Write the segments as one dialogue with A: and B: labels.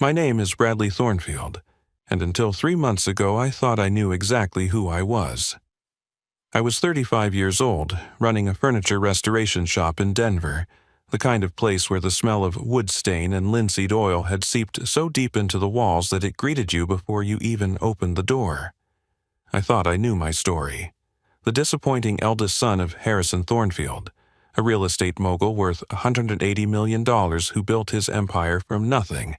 A: My name is Bradley Thornfield, and until 3 months ago I thought I knew exactly who I was. I was 35 years old, running a furniture restoration shop in Denver, the kind of place where the smell of wood stain and linseed oil had seeped so deep into the walls that it greeted you before you even opened the door. I thought I knew my story. The disappointing eldest son of Harrison Thornfield, a real estate mogul worth $180 million who built his empire from nothing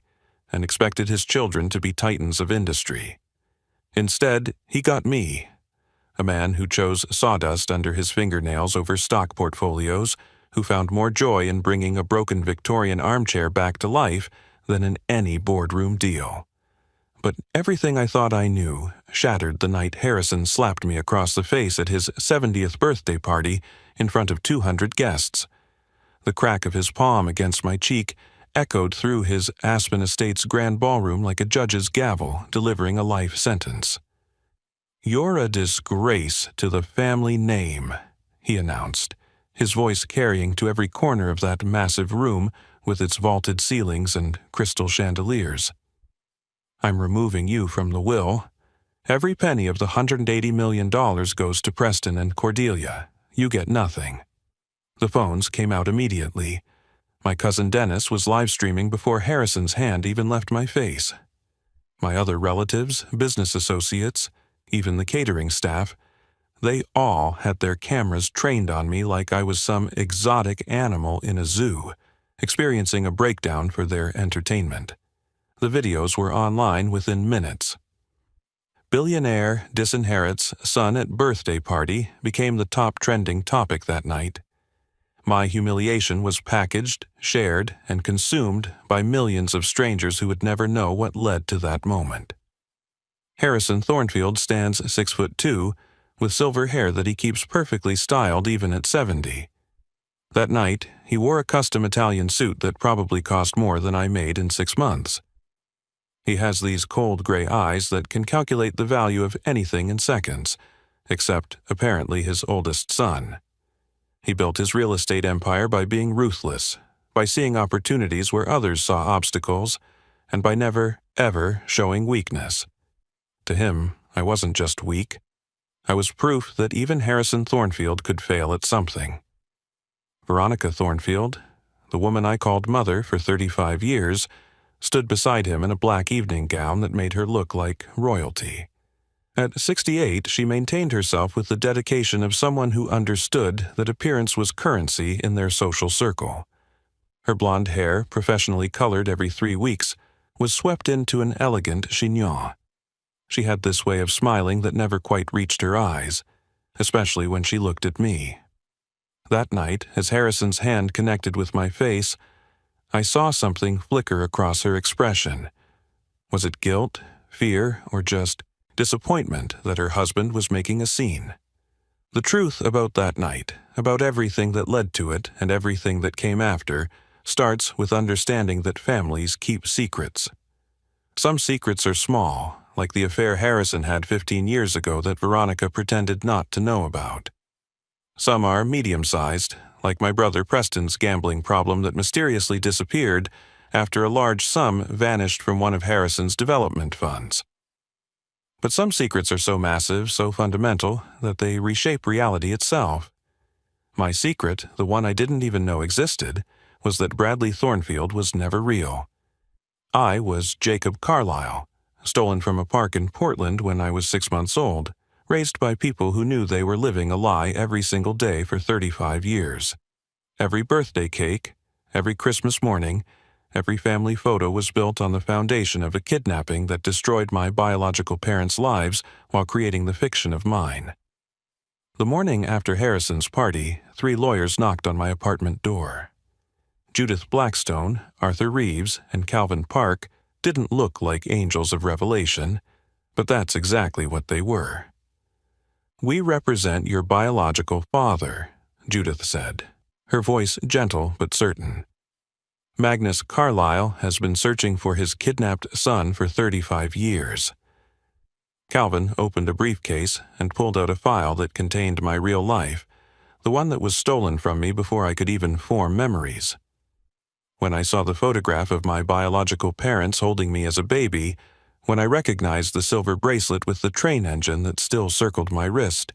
A: and expected his children to be titans of industry. Instead, he got me, a man who chose sawdust under his fingernails over stock portfolios, who found more joy in bringing a broken Victorian armchair back to life than in any boardroom deal. But everything I thought I knew shattered the night Harrison slapped me across the face at his 70th birthday party in front of 200 guests. The crack of his palm against my cheek echoed through his Aspen Estates grand ballroom like a judge's gavel delivering a life sentence. "You're a disgrace to the family name," he announced, his voice carrying to every corner of that massive room with its vaulted ceilings and crystal chandeliers. "I'm removing you from the will. Every penny of the $180 million goes to Preston and Cordelia. You get nothing." The phones came out immediately. My cousin Dennis was live-streaming before Harrison's hand even left my face. My other relatives, business associates, even the catering staff, they all had their cameras trained on me like I was some exotic animal in a zoo, experiencing a breakdown for their entertainment. The videos were online within minutes. "Billionaire disinherits son at birthday party" became the top trending topic that night. My humiliation was packaged, shared, and consumed by millions of strangers who would never know what led to that moment. Harrison Thornfield stands 6'2", with silver hair that he keeps perfectly styled even at 70. That night, he wore a custom Italian suit that probably cost more than I made in 6 months. He has these cold gray eyes that can calculate the value of anything in seconds, except, apparently, his oldest son. He built his real estate empire by being ruthless, by seeing opportunities where others saw obstacles, and by never, ever showing weakness. To him, I wasn't just weak. I was proof that even Harrison Thornfield could fail at something. Veronica Thornfield, the woman I called mother for 35 years, stood beside him in a black evening gown that made her look like royalty. At 68, she maintained herself with the dedication of someone who understood that appearance was currency in their social circle. Her blonde hair, professionally colored every 3 weeks, was swept into an elegant chignon. She had this way of smiling that never quite reached her eyes, especially when she looked at me. That night, as Harrison's hand connected with my face, I saw something flicker across her expression. Was it guilt, fear, or just disappointment that her husband was making a scene? The truth about that night, about everything that led to it and everything that came after, starts with understanding that families keep secrets. Some secrets are small, like the affair Harrison had 15 years ago that Veronica pretended not to know about. Some are medium-sized, like my brother Preston's gambling problem that mysteriously disappeared after a large sum vanished from one of Harrison's development funds. But some secrets are so massive, so fundamental, that they reshape reality itself. My secret, the one I didn't even know existed, was that Bradley Thornfield was never real. I was Jacob Carlisle, stolen from a park in Portland when I was 6 months old, raised by people who knew they were living a lie every single day for 35 years. Every birthday cake, every Christmas morning, every family photo was built on the foundation of a kidnapping that destroyed my biological parents' lives while creating the fiction of mine. The morning after Harrison's party, 3 lawyers knocked on my apartment door. Judith Blackstone, Arthur Reeves, and Calvin Park didn't look like angels of revelation, but that's exactly what they were. "We represent your biological father," Judith said, her voice gentle but certain. "Magnus Carlisle has been searching for his kidnapped son for 35 years. Calvin opened a briefcase and pulled out a file that contained my real life, the one that was stolen from me before I could even form memories. When I saw the photograph of my biological parents holding me as a baby, when I recognized the silver bracelet with the train engine that still circled my wrist,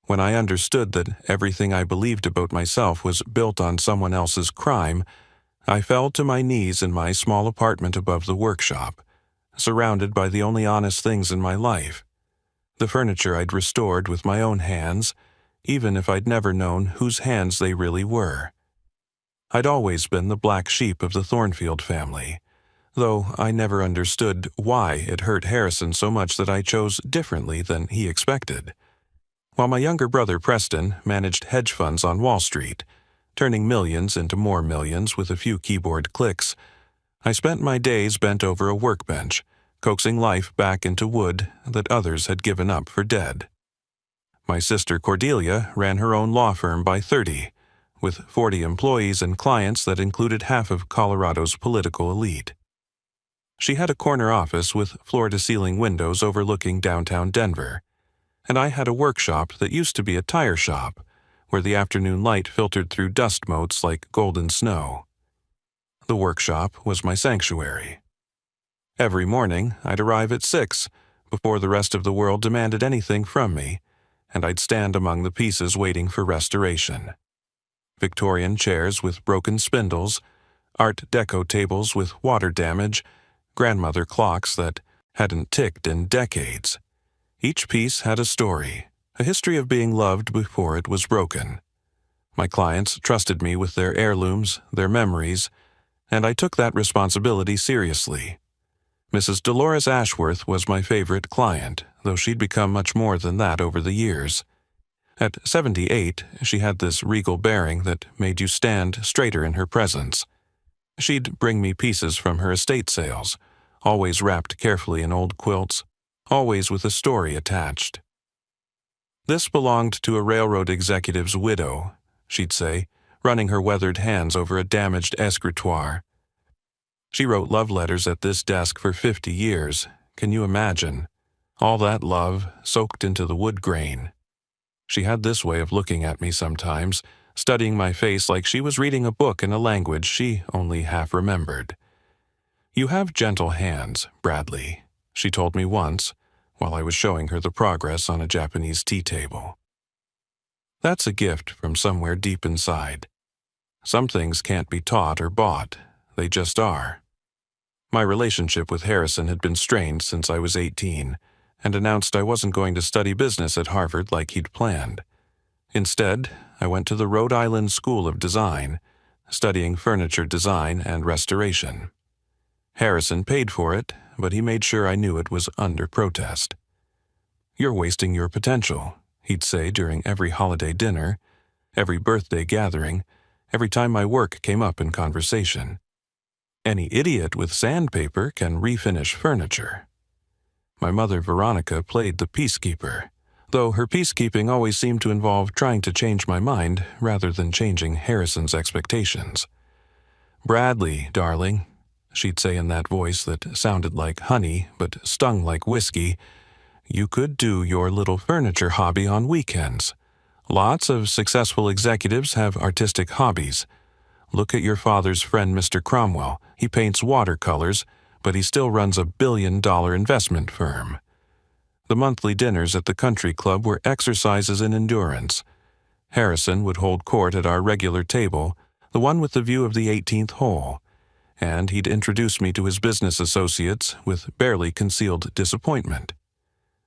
A: when I understood that everything I believed about myself was built on someone else's crime, I fell to my knees in my small apartment above the workshop, surrounded by the only honest things in my life. The furniture I'd restored with my own hands, even if I'd never known whose hands they really were. I'd always been the black sheep of the Thornfield family, though I never understood why it hurt Harrison so much that I chose differently than he expected. While my younger brother Preston managed hedge funds on Wall Street, turning millions into more millions with a few keyboard clicks, I spent my days bent over a workbench, coaxing life back into wood that others had given up for dead. My sister Cordelia ran her own law firm by 30, with 40 employees and clients that included half of Colorado's political elite. She had a corner office with floor-to-ceiling windows overlooking downtown Denver, and I had a workshop that used to be a tire shop, where the afternoon light filtered through dust motes like golden snow. The workshop was my sanctuary. Every morning, I'd arrive at 6, before the rest of the world demanded anything from me, and I'd stand among the pieces waiting for restoration. Victorian chairs with broken spindles, Art Deco tables with water damage, grandmother clocks that hadn't ticked in decades. Each piece had a story, a history of being loved before it was broken. My clients trusted me with their heirlooms, their memories, and I took that responsibility seriously. Mrs. Dolores Ashworth was my favorite client, though she'd become much more than that over the years. At 78, she had this regal bearing that made you stand straighter in her presence. She'd bring me pieces from her estate sales, always wrapped carefully in old quilts, always with a story attached. "This belonged to a railroad executive's widow," she'd say, running her weathered hands over a damaged escritoire. "She wrote love letters at this desk for 50 years. Can you imagine? All that love soaked into the wood grain." She had this way of looking at me sometimes, studying my face like she was reading a book in a language she only half remembered. "You have gentle hands, Bradley," she told me once, while I was showing her the progress on a Japanese tea table. That's a gift from somewhere deep inside. Some things can't be taught or bought. They just are. My relationship with Harrison had been strained since I was 18, and announced I wasn't going to study business at Harvard like he'd planned. Instead, I went to the Rhode Island School of Design, studying furniture design and restoration. Harrison paid for it, but he made sure I knew it was under protest. "You're wasting your potential," he'd say during every holiday dinner, every birthday gathering, every time my work came up in conversation. "Any idiot with sandpaper can refinish furniture." My mother Veronica played the peacekeeper, though her peacekeeping always seemed to involve trying to change my mind rather than changing Harrison's expectations. "Bradley, darling," she'd say in that voice that sounded like honey but stung like whiskey, "you could do your little furniture hobby on weekends. Lots of successful executives have artistic hobbies. Look at your father's friend Mr. Cromwell. He paints watercolors, but he still runs a billion-dollar investment firm." The monthly dinners at the country club were exercises in endurance. Harrison would hold court at our regular table, the one with the view of the 18th hole, and he'd introduce me to his business associates with barely concealed disappointment.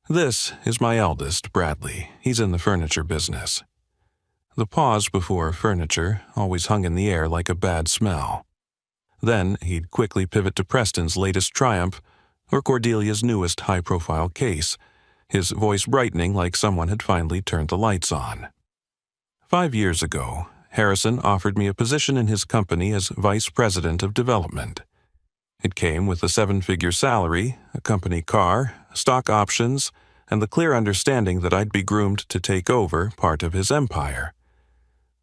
A: "This is my eldest, Bradley. He's in the furniture business." The pause before furniture always hung in the air like a bad smell. Then he'd quickly pivot to Preston's latest triumph or Cordelia's newest high-profile case, his voice brightening like someone had finally turned the lights on. 5 years ago, Harrison offered me a position in his company as Vice President of Development. It came with a 7-figure salary, a company car, stock options, and the clear understanding that I'd be groomed to take over part of his empire.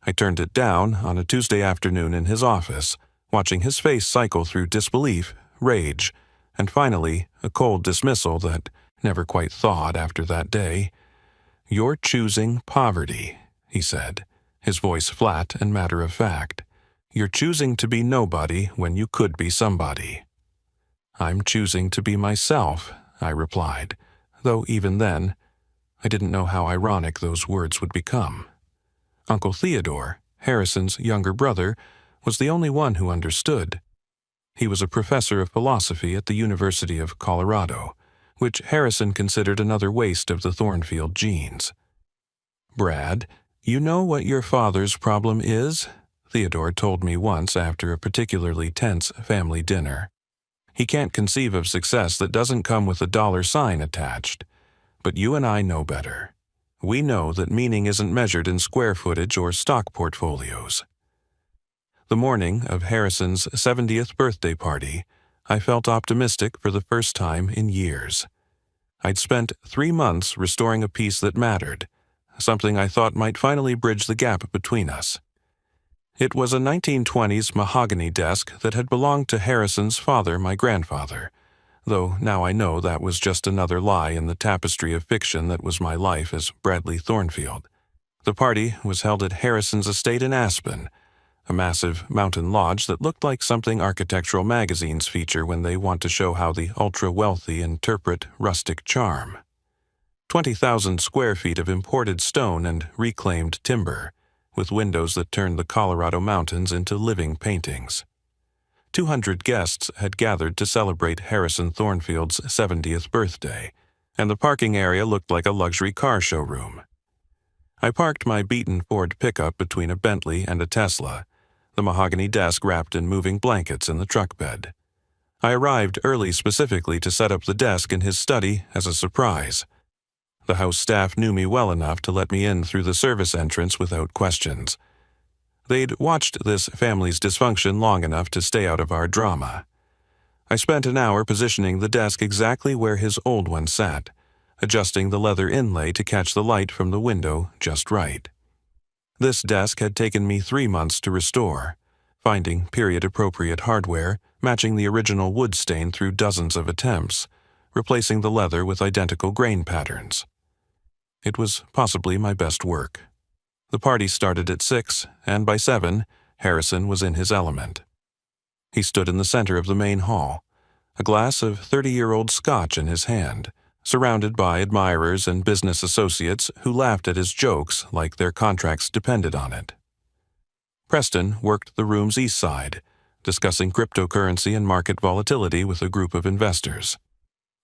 A: I turned it down on a Tuesday afternoon in his office, watching his face cycle through disbelief, rage, and finally a cold dismissal that never quite thawed after that day. "You're choosing poverty," he said, his voice flat and matter-of-fact. You're choosing to be nobody when you could be somebody." "I'm choosing to be myself," I replied, though even then, I didn't know how ironic those words would become. Uncle Theodore, Harrison's younger brother, was the only one who understood. He was a professor of philosophy at the University of Colorado, which Harrison considered another waste of the Thornfield genes. "Brad, you know what your father's problem is?" Theodore told me once after a particularly tense family dinner. "He can't conceive of success that doesn't come with a dollar sign attached. But you and I know better. We know that meaning isn't measured in square footage or stock portfolios." The morning of Harrison's 70th birthday party, I felt optimistic for the first time in years. I'd spent 3 months restoring a piece that mattered, something I thought might finally bridge the gap between us. It was a 1920s mahogany desk that had belonged to Harrison's father, my grandfather, though now I know that was just another lie in the tapestry of fiction that was my life as Bradley Thornfield. The party was held at Harrison's estate in Aspen, a massive mountain lodge that looked like something architectural magazines feature when they want to show how the ultra-wealthy interpret rustic charm. 20,000 square feet of imported stone and reclaimed timber, with windows that turned the Colorado mountains into living paintings. 200 guests had gathered to celebrate Harrison Thornfield's 70th birthday, and the parking area looked like a luxury car showroom. I parked my beaten Ford pickup between a Bentley and a Tesla, the mahogany desk wrapped in moving blankets in the truck bed. I arrived early specifically to set up the desk in his study as a surprise. The house staff knew me well enough to let me in through the service entrance without questions. They'd watched this family's dysfunction long enough to stay out of our drama. I spent an hour positioning the desk exactly where his old one sat, adjusting the leather inlay to catch the light from the window just right. This desk had taken me 3 months to restore, finding period-appropriate hardware, matching the original wood stain through dozens of attempts, replacing the leather with identical grain patterns. It was possibly my best work. The party started at 6, and by 7, Harrison was in his element. He stood in the center of the main hall, a glass of 30-year-old scotch in his hand, surrounded by admirers and business associates who laughed at his jokes like their contracts depended on it. Preston worked the room's east side, discussing cryptocurrency and market volatility with a group of investors.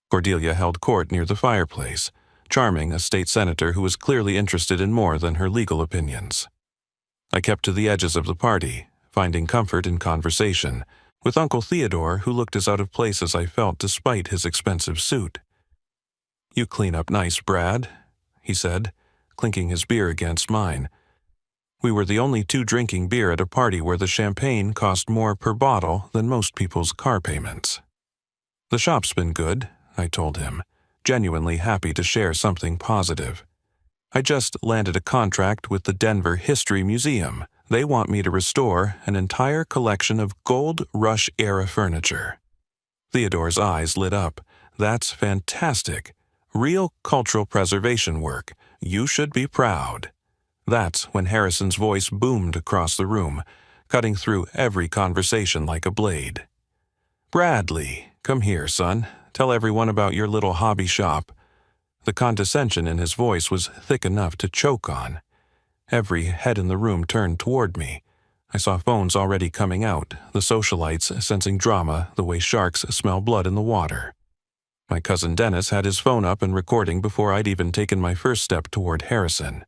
A: Cordelia held court near the fireplace, charming a state senator who was clearly interested in more than her legal opinions. I kept to the edges of the party, finding comfort in conversation, with Uncle Theodore, who looked as out of place as I felt despite his expensive suit. "You clean up nice, Brad," he said, clinking his beer against mine. We were the only two drinking beer at a party where the champagne cost more per bottle than most people's car payments. "The shop's been good," I told him, genuinely happy to share something positive. "I just landed a contract with the Denver History Museum. They want me to restore an entire collection of Gold Rush-era furniture." Theodore's eyes lit up. "That's fantastic. Real cultural preservation work. You should be proud." That's when Harrison's voice boomed across the room, cutting through every conversation like a blade. "Bradley, come here, son. Tell everyone about your little hobby shop." The condescension in his voice was thick enough to choke on. Every head in the room turned toward me. I saw phones already coming out, the socialites sensing drama the way sharks smell blood in the water. My cousin Dennis had his phone up and recording before I'd even taken my first step toward Harrison.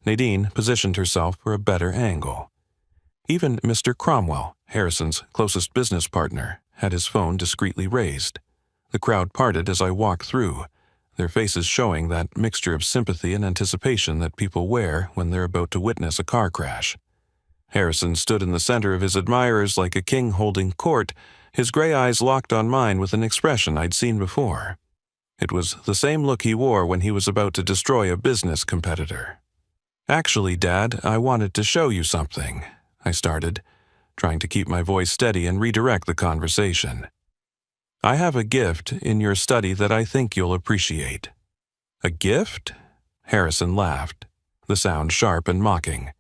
A: Nadine positioned herself for a better angle. Even Mr. Cromwell, Harrison's closest business partner, had his phone discreetly raised. The crowd parted as I walked through, their faces showing that mixture of sympathy and anticipation that people wear when they're about to witness a car crash. Harrison stood in the center of his admirers like a king holding court, his gray eyes locked on mine with an expression I'd seen before. It was the same look he wore when he was about to destroy a business competitor. "Actually, Dad, I wanted to show you something," I started, trying to keep my voice steady and redirect the conversation. "I have a gift in your study that I think you'll appreciate." "A gift?" Harrison laughed, the sound sharp and mocking.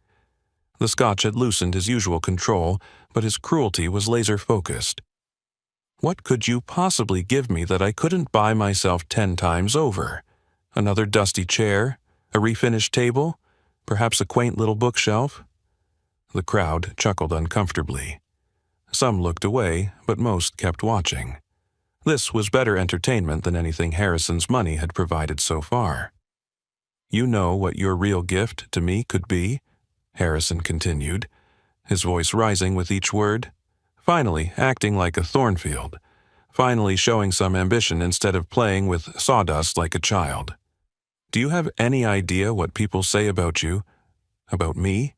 A: The Scotch had loosened his usual control, but his cruelty was laser-focused. What could you possibly give me that I couldn't buy myself 10 times over? Another dusty chair? A refinished table? Perhaps a quaint little bookshelf? The crowd chuckled uncomfortably. Some looked away, but most kept watching. This was better entertainment than anything Harrison's money had provided so far. "You know what your real gift to me could be?" Harrison continued, his voice rising with each word. Finally acting like a Thornfield. Finally showing some ambition instead of playing with sawdust like a child. "Do you have any idea what people say about you? About me?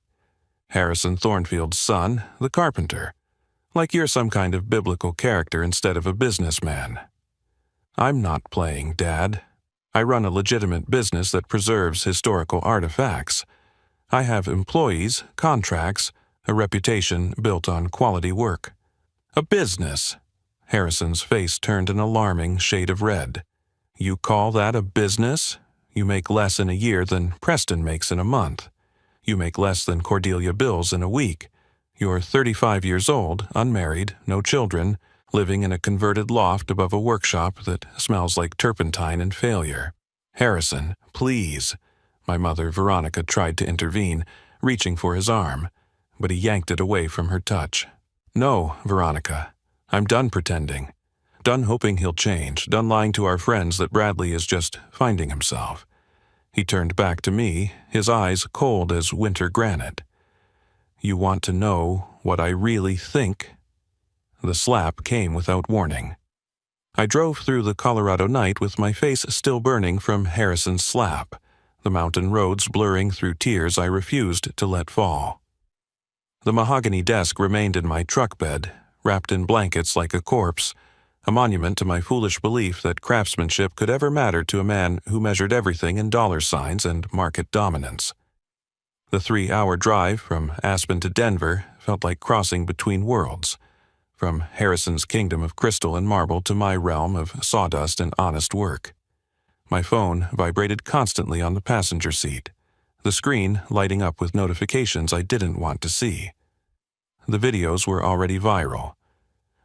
A: Harrison Thornfield's son, the carpenter. Like you're some kind of biblical character instead of a businessman." "I'm not playing, Dad. I run a legitimate business that preserves historical artifacts. I have employees, contracts, a reputation built on quality work." "A business?" Harrison's face turned an alarming shade of red. "You call that a business? You make less in a year than Preston makes in a month. You make less than Cordelia bills in a week. You're 35 years old, unmarried, no children, living in a converted loft above a workshop that smells like turpentine and failure." "Harrison, please." My mother, Veronica, tried to intervene, reaching for his arm, but he yanked it away from her touch. "No, Veronica. I'm done pretending. Done hoping he'll change, done lying to our friends that Bradley is just finding himself." He turned back to me, his eyes cold as winter granite. "You want to know what I really think?" The slap came without warning. I drove through the Colorado night with my face still burning from Harrison's slap, the mountain roads blurring through tears I refused to let fall. The mahogany desk remained in my truck bed, wrapped in blankets like a corpse, a monument to my foolish belief that craftsmanship could ever matter to a man who measured everything in dollar signs and market dominance. The 3-hour drive from Aspen to Denver felt like crossing between worlds, from Harrison's kingdom of crystal and marble to my realm of sawdust and honest work. My phone vibrated constantly on the passenger seat, the screen lighting up with notifications I didn't want to see. The videos were already viral.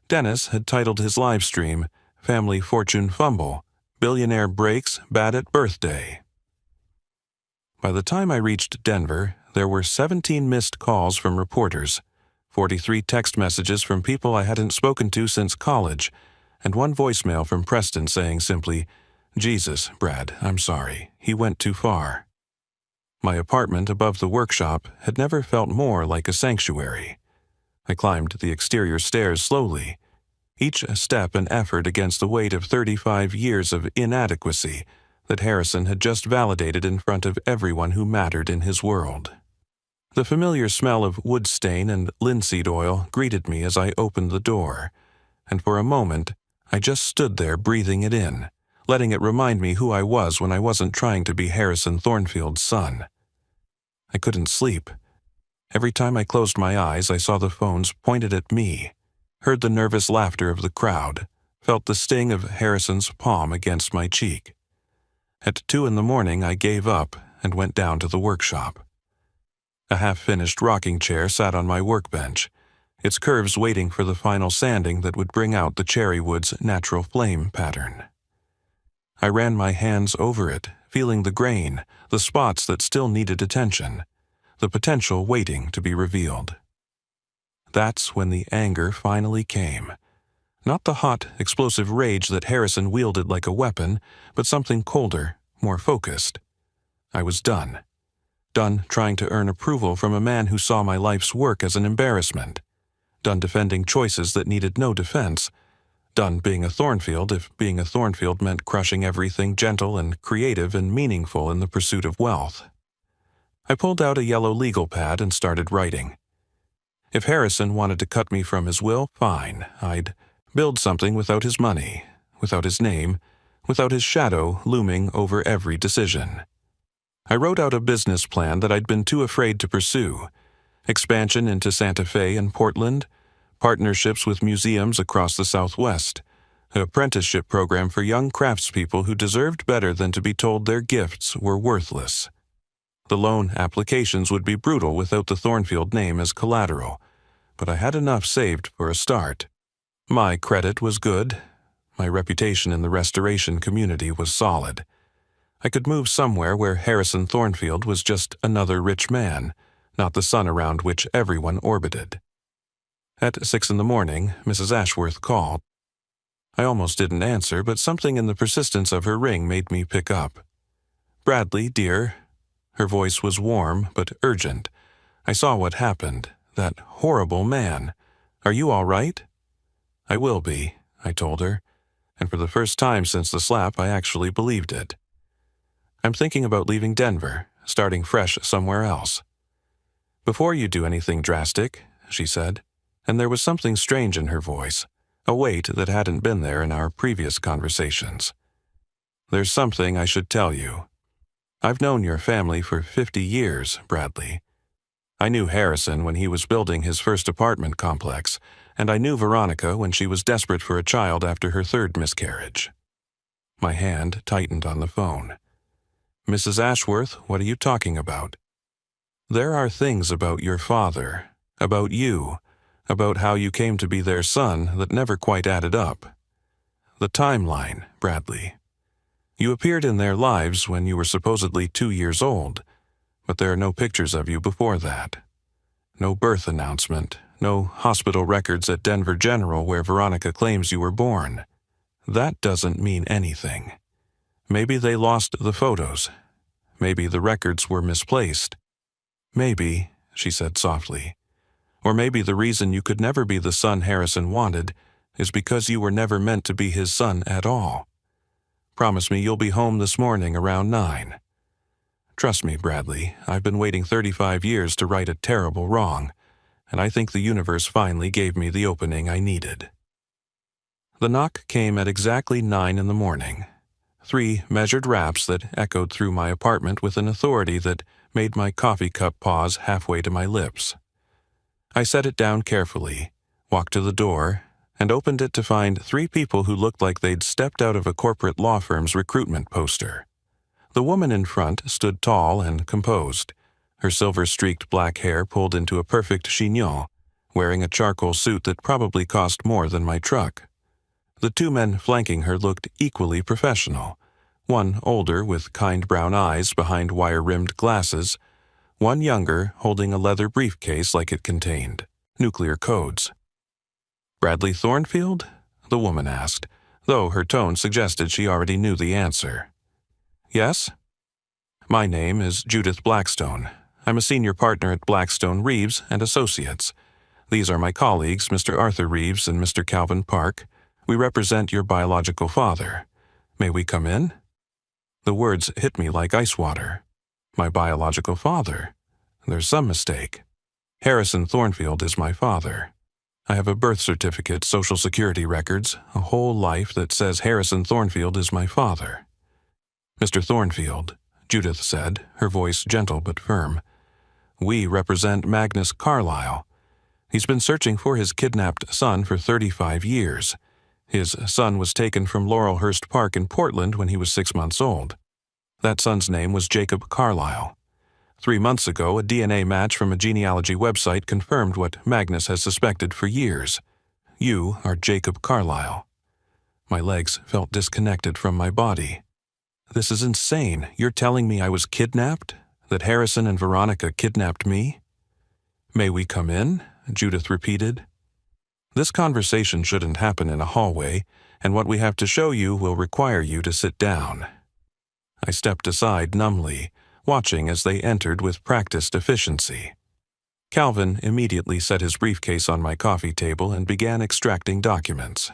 A: Dennis had titled his live stream, "Family Fortune Fumble, Billionaire Breaks Bad at Birthday." By the time I reached Denver, there were 17 missed calls from reporters, 43 text messages from people I hadn't spoken to since college, and one voicemail from Preston saying simply, "Jesus, Brad, I'm sorry. He went too far." My apartment above the workshop had never felt more like a sanctuary. I climbed the exterior stairs slowly, each step an effort against the weight of 35 years of inadequacy that Harrison had just validated in front of everyone who mattered in his world. The familiar smell of wood stain and linseed oil greeted me as I opened the door, and for a moment I just stood there breathing it in, letting it remind me who I was when I wasn't trying to be Harrison Thornfield's son. I couldn't sleep. Every time I closed my eyes, I saw the phones pointed at me, heard the nervous laughter of the crowd, felt the sting of Harrison's palm against my cheek. At 2 a.m, I gave up and went down to the workshop. A half-finished rocking chair sat on my workbench, its curves waiting for the final sanding that would bring out the cherry wood's natural flame pattern. I ran my hands over it, feeling the grain, the spots that still needed attention, the potential waiting to be revealed. That's when the anger finally came. Not the hot, explosive rage that Harrison wielded like a weapon, but something colder, more focused. I was done. Done trying to earn approval from a man who saw my life's work as an embarrassment. Done defending choices that needed no defense. Done being a Thornfield if being a Thornfield meant crushing everything gentle and creative and meaningful in the pursuit of wealth. I pulled out a yellow legal pad and started writing. If Harrison wanted to cut me from his will, fine. I'd build something without his money, without his name, without his shadow looming over every decision. I wrote out a business plan that I'd been too afraid to pursue. Expansion into Santa Fe and Portland, partnerships with museums across the Southwest, an apprenticeship program for young craftspeople who deserved better than to be told their gifts were worthless. The loan applications would be brutal without the Thornfield name as collateral, but I had enough saved for a start. My credit was good. My reputation in the restoration community was solid. I could move somewhere where Harrison Thornfield was just another rich man, not the sun around which everyone orbited. At 6 in the morning, Mrs. Ashworth called. I almost didn't answer, but something in the persistence of her ring made me pick up. "Bradley, dear." Her voice was warm but urgent. I saw what happened. That horrible man. "Are you all right?" "I will be," I told her, and for the first time since the slap, I actually believed it. "I'm thinking about leaving Denver, starting fresh somewhere else." "Before you do anything drastic," she said, and there was something strange in her voice, a weight that hadn't been there in our previous conversations. "There's something I should tell you. I've known your family for 50 years, Bradley. I knew Harrison when he was building his first apartment complex, and I knew Veronica when she was desperate for a child after her third miscarriage." My hand tightened on the phone. "Mrs. Ashworth, what are you talking about?" "There are things about your father, about you, about how you came to be their son that never quite added up. The timeline, Bradley. You appeared in their lives when you were supposedly 2 years old, but there are no pictures of you before that. No birth announcement, no hospital records at Denver General where Veronica claims you were born. That doesn't mean anything. Maybe they lost the photos. Maybe the records were misplaced. Maybe," she said softly, "or maybe the reason you could never be the son Harrison wanted is because you were never meant to be his son at all. Promise me you'll be home this morning around 9. Trust me, Bradley, I've been waiting 35 years to right a terrible wrong, and I think the universe finally gave me the opening I needed." The knock came at exactly 9 in the morning. 3 measured raps that echoed through my apartment with an authority that made my coffee cup pause halfway to my lips. I set it down carefully, walked to the door, and opened it to find 3 people who looked like they'd stepped out of a corporate law firm's recruitment poster. The woman in front stood tall and composed, her silver-streaked black hair pulled into a perfect chignon, wearing a charcoal suit that probably cost more than my truck. The 2 men flanking her looked equally professional, one older with kind brown eyes behind wire-rimmed glasses, one younger holding a leather briefcase like it contained nuclear codes. "Bradley Thornfield?" the woman asked, though her tone suggested she already knew the answer. "Yes?" "My name is Judith Blackstone. I'm a senior partner at Blackstone Reeves and Associates. These are my colleagues, Mr. Arthur Reeves and Mr. Calvin Park. We represent your biological father. May we come in?" The words hit me like ice water. My biological father? There's some mistake. Harrison Thornfield is my father. I have a birth certificate, social security records, a whole life that says Harrison Thornfield is my father. "Mr. Thornfield," Judith said, her voice gentle but firm, "we represent Magnus Carlyle. He's been searching for his kidnapped son for 35 years. His son was taken from Laurelhurst Park in Portland when he was 6 months old. That son's name was Jacob Carlyle. 3 months ago, a DNA match from a genealogy website confirmed what Magnus has suspected for years. You are Jacob Carlyle." My legs felt disconnected from my body. "This is insane. You're telling me I was kidnapped? That Harrison and Veronica kidnapped me?" "May we come in?" Judith repeated. "This conversation shouldn't happen in a hallway, and what we have to show you will require you to sit down." I stepped aside numbly, watching as they entered with practiced efficiency. Calvin immediately set his briefcase on my coffee table and began extracting documents.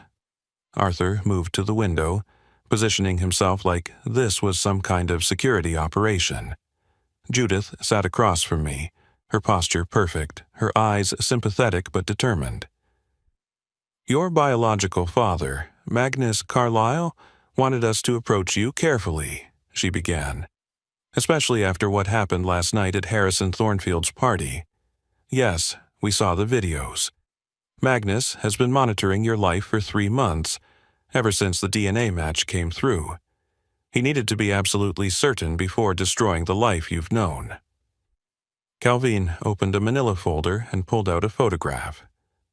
A: Arthur moved to the window, positioning himself like this was some kind of security operation. Judith sat across from me, her posture perfect, her eyes sympathetic but determined. "Your biological father, Magnus Carlyle, wanted us to approach you carefully," she began, "especially after what happened last night at Harrison Thornfield's party. Yes, we saw the videos. Magnus has been monitoring your life for 3 months, ever since the DNA match came through. He needed to be absolutely certain before destroying the life you've known. Calvin opened a manila folder and pulled out a photograph,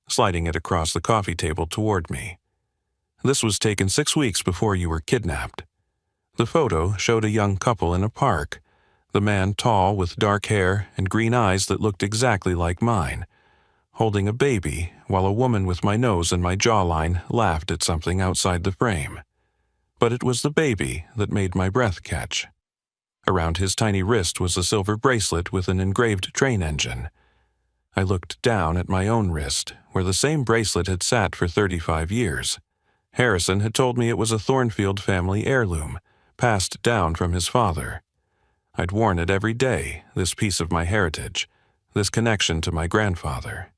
A: sliding it across the coffee table toward me. This was taken 6 weeks before you were kidnapped. The photo showed a young couple in a park, the man tall with dark hair and green eyes that looked exactly like mine, holding a baby while a woman with my nose and my jawline laughed at something outside the frame. But it was the baby that made my breath catch. Around his tiny wrist was a silver bracelet with an engraved train engine. I looked down at my own wrist, where the same bracelet had sat for 35 years. Harrison had told me it was a Thornfield family heirloom, passed down from his father. I'd worn it every day, this piece of my heritage, this connection to my grandfather.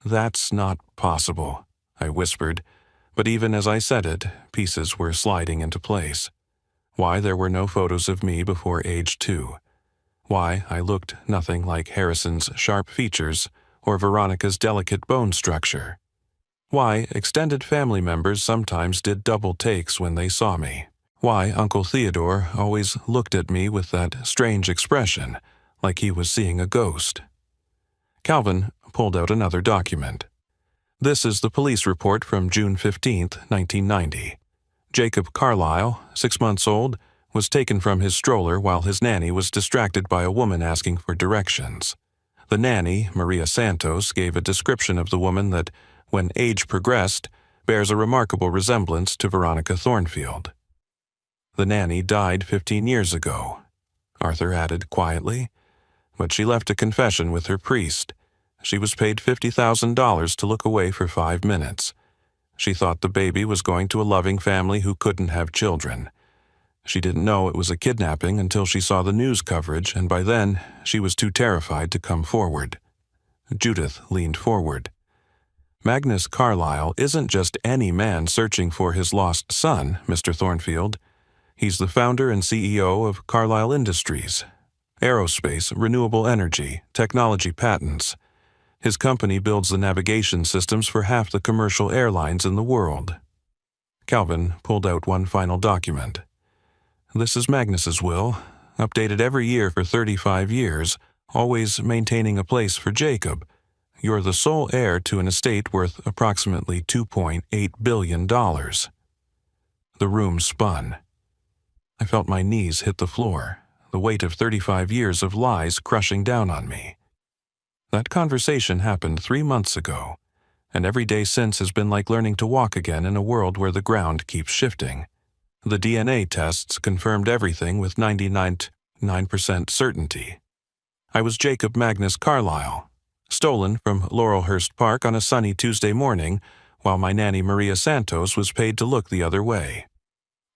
A: "That's not possible," I whispered, but even as I said it, pieces were sliding into place. Why there were no photos of me before age 2. Why I looked nothing like Harrison's sharp features or Veronica's delicate bone structure. Why extended family members sometimes did double takes when they saw me. Why Uncle Theodore always looked at me with that strange expression, like he was seeing a ghost. Calvin pulled out another document. This is the police report from June 15, 1990. Jacob Carlisle, 6 months old, was taken from his stroller while his nanny was distracted by a woman asking for directions. The nanny, Maria Santos, gave a description of the woman that, when age progressed, bears a remarkable resemblance to Veronica Thornfield. "The nanny died 15 years ago," Arthur added quietly, "but she left a confession with her priest. She was paid $50,000 to look away for 5 minutes. She thought the baby was going to a loving family who couldn't have children. She didn't know it was a kidnapping until she saw the news coverage, and by then she was too terrified to come forward." Judith leaned forward. "Magnus Carlisle isn't just any man searching for his lost son, Mr. Thornfield. He's the founder and CEO of Carlisle Industries, aerospace, renewable energy, technology patents. His company builds the navigation systems for half the commercial airlines in the world." Calvin pulled out one final document. "This is Magnus's will, updated every year for 35 years, always maintaining a place for Jacob. You're the sole heir to an estate worth approximately $2.8 billion. The room spun. I felt my knees hit the floor, the weight of 35 years of lies crushing down on me. That conversation happened 3 months ago, and every day since has been like learning to walk again in a world where the ground keeps shifting. The DNA tests confirmed everything with 99% certainty. I was Jacob Magnus Carlisle, stolen from Laurelhurst Park on a sunny Tuesday morning, while my nanny Maria Santos was paid to look the other way.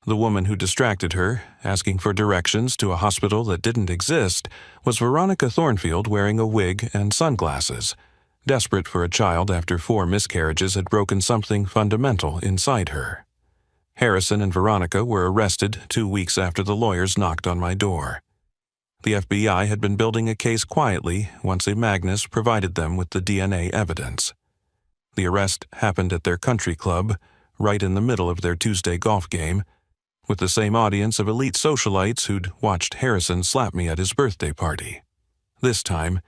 A: The woman who distracted her, asking for directions to a hospital that didn't exist, was Veronica Thornfield wearing a wig and sunglasses, desperate for a child after 4 miscarriages had broken something fundamental inside her. Harrison and Veronica were arrested 2 weeks after the lawyers knocked on my door. The FBI had been building a case quietly once a Magnus provided them with the DNA evidence. The arrest happened at their country club, right in the middle of their Tuesday golf game, with the same audience of elite socialites who'd watched Harrison slap me at his birthday party. This time,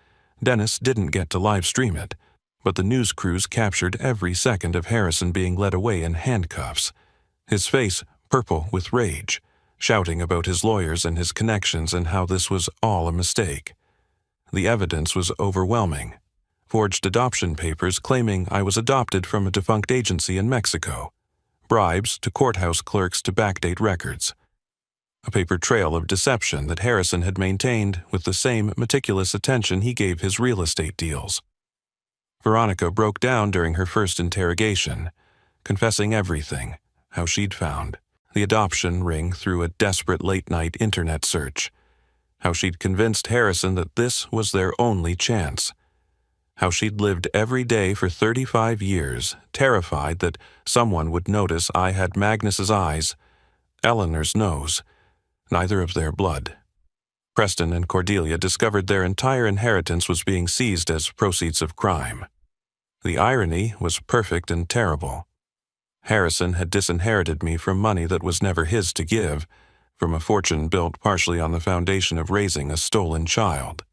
A: Dennis didn't get to live stream it, but the news crews captured every second of Harrison being led away in handcuffs, his face purple with rage, shouting about his lawyers and his connections and how this was all a mistake. The evidence was overwhelming. Forged adoption papers claiming I was adopted from a defunct agency in Mexico, bribes to courthouse clerks to backdate records, a paper trail of deception that Harrison had maintained with the same meticulous attention he gave his real estate deals. Veronica broke down during her first interrogation, confessing everything, how she'd found the adoption ring through a desperate late-night internet search, how she'd convinced Harrison that this was their only chance, how she'd lived every day for 35 years, terrified that someone would notice I had Magnus's eyes, Eleanor's nose, neither of their blood. Preston and Cordelia discovered their entire inheritance was being seized as proceeds of crime. The irony was perfect and terrible. Harrison had disinherited me from money that was never his to give, from a fortune built partially on the foundation of raising a stolen child.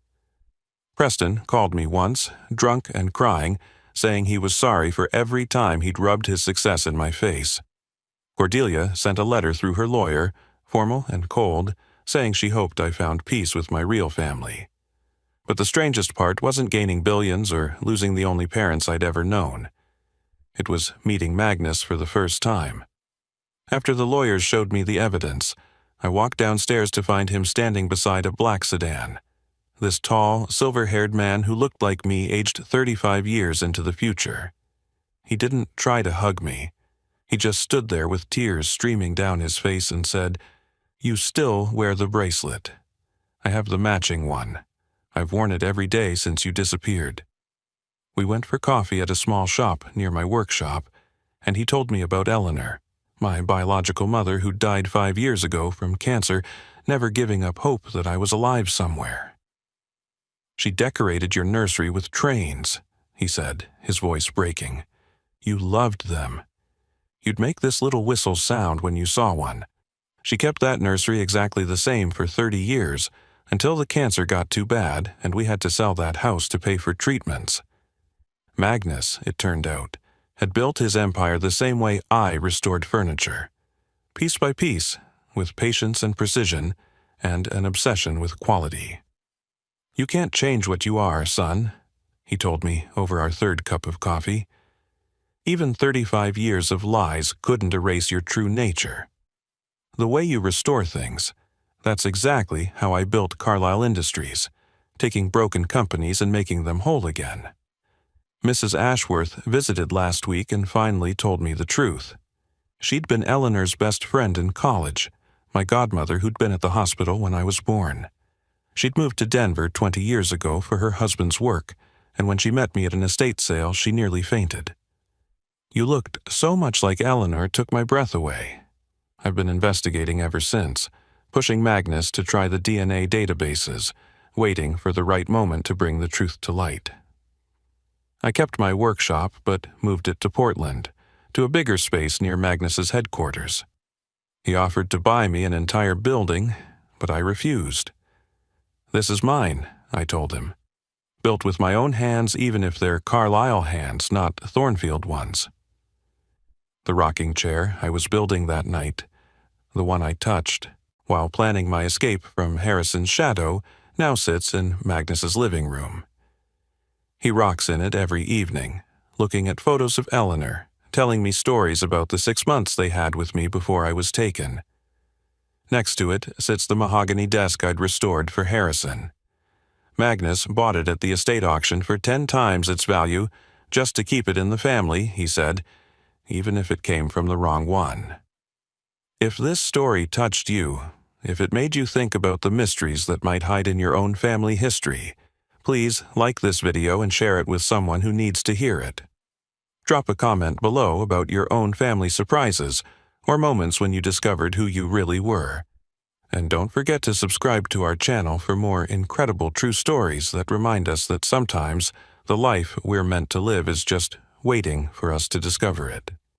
A: Preston called me once, drunk and crying, saying he was sorry for every time he'd rubbed his success in my face. Cordelia sent a letter through her lawyer, formal and cold, saying she hoped I found peace with my real family. But the strangest part wasn't gaining billions or losing the only parents I'd ever known. It was meeting Magnus for the first time. After the lawyers showed me the evidence, I walked downstairs to find him standing beside a black sedan. This tall, silver-haired man who looked like me aged 35 years into the future. He didn't try to hug me. He just stood there with tears streaming down his face and said, "You still wear the bracelet. I have the matching one. I've worn it every day since you disappeared." We went for coffee at a small shop near my workshop, and he told me about Eleanor, my biological mother who died 5 years ago from cancer, never giving up hope that I was alive somewhere. "She decorated your nursery with trains," he said, his voice breaking. "You loved them. You'd make this little whistle sound when you saw one. She kept that nursery exactly the same for 30 years, until the cancer got too bad and we had to sell that house to pay for treatments. Magnus, it turned out, had built his empire the same way I restored furniture. Piece by piece, with patience and precision, and an obsession with quality. You can't change what you are, son, he told me over our third cup of coffee. Even 35 years of lies couldn't erase your true nature. The way you restore things, that's exactly how I built Carlisle Industries, taking broken companies and making them whole again. Mrs. Ashworth visited last week and finally told me the truth. She'd been Eleanor's best friend in college, my godmother who'd been at the hospital when I was born. She'd moved to Denver 20 years ago for her husband's work, and when she met me at an estate sale, she nearly fainted. You looked so much like Eleanor it took my breath away. I've been investigating ever since, pushing Magnus to try the DNA databases, waiting for the right moment to bring the truth to light. I kept my workshop, but moved it to Portland, to a bigger space near Magnus's headquarters. He offered to buy me an entire building, but I refused. "This is mine," I told him. "Built with my own hands even if they're Carlisle hands, not Thornfield ones." The rocking chair I was building that night, the one I touched, while planning my escape from Harrison's shadow, now sits in Magnus's living room. He rocks in it every evening, looking at photos of Eleanor, telling me stories about the 6 months they had with me before I was taken. Next to it sits the mahogany desk I'd restored for Harrison. Magnus bought it at the estate auction for 10 times its value, just to keep it in the family, he said, even if it came from the wrong one. If this story touched you, if it made you think about the mysteries that might hide in your own family history, please like this video and share it with someone who needs to hear it. Drop a comment below about your own family surprises or moments when you discovered who you really were. And don't forget to subscribe to our channel for more incredible true stories that remind us that sometimes the life we're meant to live is just waiting for us to discover it.